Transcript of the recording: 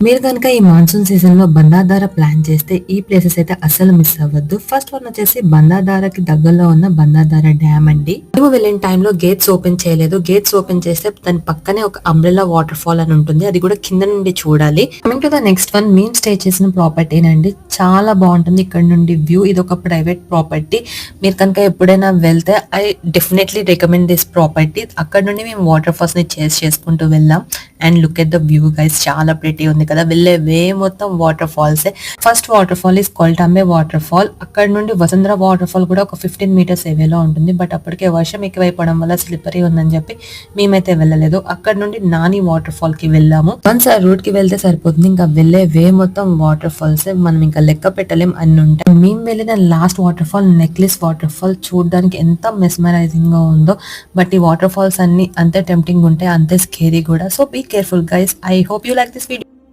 మీరు కనుక ఈ మాన్సూన్ సీజన్ లో బందాదార ప్లాన్ చేస్తే ఈ ప్లేసెస్ అయితే అస్సలు మిస్ అవ్వద్దు. ఫస్ట్ వన్ వచ్చేసి బందాదారకి దగ్గరలో ఉన్న బందాదార డ్యామ్ అండి. మేము వెళ్ళిన టైంలో గేట్స్ ఓపెన్ చేయలేదు. గేట్స్ ఓపెన్ చేస్తే దాని పక్కనే ఒక అంబ్రెల్లా వాటర్ ఫాల్ అని ఉంటుంది, అది కూడా కింద నుండి చూడాలి. Coming to the next one, మేము స్టే చేసిన ప్రాపర్టీనండి. చాలా బాగుంటుంది ఇక్కడ నుండి వ్యూ. ఇది ఒక ప్రైవేట్ ప్రాపర్టీ. మీరు కనుక ఎప్పుడైనా వెళ్తే I definitely recommend this property. అక్కడ నుండి మేము వాటర్ ఫాల్స్ ని చేస్ చేసుకుంటూ వెళ్ళాం. And look at the view guys, చాలా ప్రిటీ ఉంది కదా. వెళ్ళే వే మొత్తం water falls. First water fall is Koltambe water fall. అక్కడ నుండి వసుంధర వాటర్ ఫాల్ కూడా ఒక 15 మీటర్స్ ఏవేలో ఉంటుంది. బట్ అప్పటికే వర్షం ఎక్కువైపోవడం వల్ల స్లిప్పరీ ఉందని చెప్పి మేమైతే వెళ్ళలేదు. అక్కడ నుండి నాని వాటర్ ఫాల్ కి వెళ్ళాము. వన్స్ ఆ రూట్ కి వెళ్తే సరిపోతుంది. ఇంకా వెళ్ళే వే మొత్తం వాటర్ ఫాల్స్, మనం ఇంకా లెక్క పెట్టలేం అన్ని ఉంటాయి. మేము వెళ్ళిన last water fall necklace water fall. చూడడానికి ఎంత మెస్మరైజింగ్ గా ఉందో. బట్ ఈ వాటర్ ఫాల్స్ అన్ని అంతే టెంప్టింగ్ ఉంటాయి, అంతే స్కేరీ కూడా. So be careful guys. I hope you like this video.